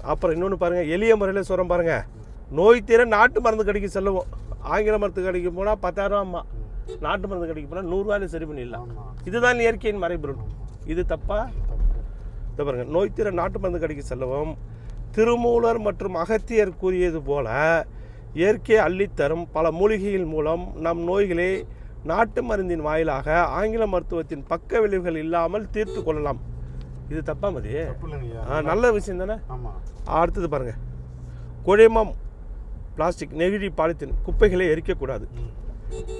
அப்புறம் இன்னொன்று பாருங்கள், எளிய முறையில் சொல்கிறோம் பாருங்கள், நோய் தீர நாட்டு மருந்து கடைக்கு செல்லுவோம். ஆங்கில மருந்து கடைக்கு போனால் 10,000 நாட்டு மருந்து கடைக்கு போனால் 100 சரி பண்ணிடலாம். இதுதான் இயற்கையின் மறைபொருள். இது தப்பா? இதை பாருங்கள், நோய் தீர நாட்டு மருந்து கடைக்கு செல்லுவோம். திருமூலர் மற்றும் அகத்தியர் கூறியது போல இயற்கை அள்ளித்தரும் பல மூலிகைகள் மூலம் நம் நோய்களை நாட்டு மருந்தின் வாயிலாக ஆங்கில மருத்துவத்தின் பக்க விளைவுகள் இல்லாமல் தீர்த்து கொள்ளலாம். இது தப்பா மதி? நல்ல விஷயம் தானே. அடுத்தது பாருங்க, குழைமம், பிளாஸ்டிக், நெகிழி, பாலித்தீன் குப்பைகளை எரிக்கக்கூடாது.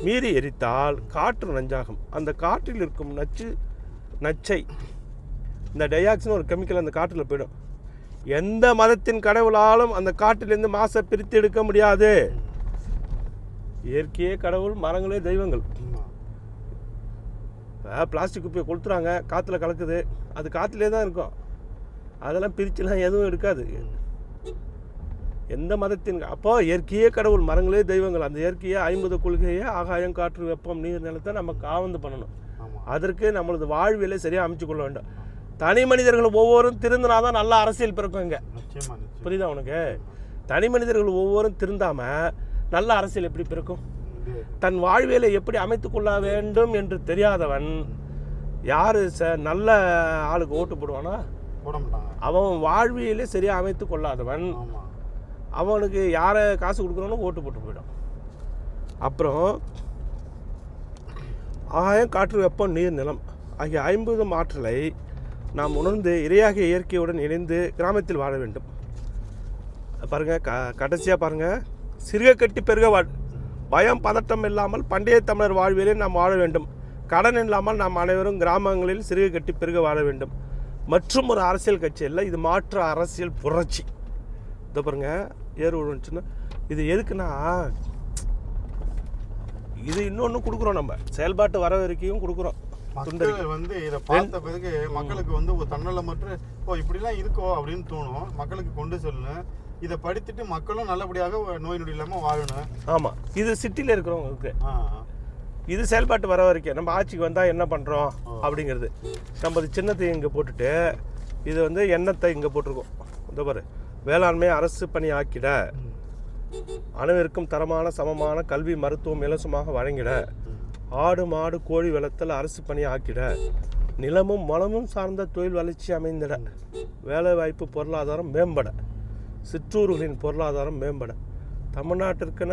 மீறி எரித்தால் காற்று நஞ்சாகும். அந்த காற்றில் இருக்கும் நச்சை, இந்த டயாக்சின் ஒரு கெமிக்கல் அந்த காற்றில் போயிடும். எந்த மதத்தின் கடவுளாலும் அந்த காற்றிலிருந்து மாசை பிரித்து எடுக்க முடியாது. இயற்கையே கடவுள், மரங்களே தெய்வங்கள். பிளாஸ்டிக் குப்பையை கொளுத்துறாங்க, காற்றுல கலக்குது, அது காற்றுலே தான் இருக்கும். அதெல்லாம் பிரிச்சுலாம் எதுவும் எடுக்காது. எந்த மதத்தின் அப்போ இயற்கையே கடவுள், மரங்களே தெய்வங்கள். அந்த இயற்கையை 50 கொள்கையை ஆகாயம், காற்று, வெப்பம், நீர், நிலத்தை நம்ம காவந்து பண்ணணும். அதற்கு நம்மளது வாழ்வியலை சரியாக அமைச்சு கொள்ள வேண்டும். தனி மனிதர்கள் ஒவ்வொரும் திருந்தினாதான் நல்ல அரசியல் பிறக்கும். இங்கே புரியுதா உனக்கு? தனி மனிதர்கள் ஒவ்வொரும் திருந்தாமல் நல்ல அரசியல் எப்படி பிறக்கும்? தன் வாழ்வியலை எப்படி அமைத்து கொள்ள வேண்டும் என்று தெரியாதவன் யார் நல்ல ஆளுக்கு ஓட்டு போடுவானா? அவன் வாழ்வியலை சரியாக அமைத்து கொள்ளாதவன் அவனுக்கு யாரை காசு கொடுக்குறானோ ஓட்டு போட்டு போயிடும். அப்புறம் ஆகாயம், காற்று, வெப்பம், நீர், நிலம் ஆகிய 50 ஆற்றலை நாம் உணர்ந்து இரையாகிய இயற்கையுடன் இணைந்து கிராமத்தில் வாழ வேண்டும். பாருங்கள், கடைசியாக பாருங்கள், சிறுக கட்டி பெருக பயம் பதட்டம் இல்லாமல் பண்டைய தமிழர் வாழ்வியலே நாம் வாழ வேண்டும். கடன் இல்லாமல் நாம் அனைவரும் கிராமங்களில் சிறுக கட்டி பெருக வாழ வேண்டும். மற்றும் ஒரு அரசியல் கட்சி இல்லை, இது மாற்று அரசியல் புரட்சி. இதை பாருங்கள், ஏறு விழுந்துச்சுன்னா இது எதுக்குன்னா, இது இன்னொன்று கொடுக்குறோம், நம்ம செயல்பாட்டு வரவேற்கையும் கொடுக்குறோம். மக்கள் வந்து இதை பார்த்த பிறகு மக்களுக்கு வந்து ஒரு தன்னல மற்றும் இப்படிலாம் இருக்கோ அப்படின்னு தோணும். மக்களுக்கு கொண்டு செல்லணும். இதை படித்துட்டு மக்களும் நல்லபடியாக நோய் நொடி இல்லாமல் வாழணும். ஆமாம், இது சிட்டியில் இருக்கிறவங்களுக்கு இது செயல்பாட்டு வரவேற்கை. நம்ம ஆட்சிக்கு வந்தால் என்ன பண்ணுறோம் அப்படிங்கிறது. நம்ம சின்னத்தை இங்கே போட்டுட்டு இது வந்து எண்ணத்தை இங்கே போட்டிருக்கோம். இந்த பாரு, வேளாண்மை அரசு பணி ஆக்கிட, அனைவருக்கும் தரமான சமமான கல்வி, மருத்துவம் இலவசமாக வழங்கிட, ஆடு மாடு கோழி வளர்த்தல் அரசு பணி ஆக்கிட, நிலமும் வளமும் சார்ந்த தொழில் வளர்ச்சி அமைந்திட, வேலை வாய்ப்பு பொருளாதாரம் மேம்பட, சிற்றூர்களின் பொருளாதாரம் மேம்பட, தமிழ்நாட்டிற்கென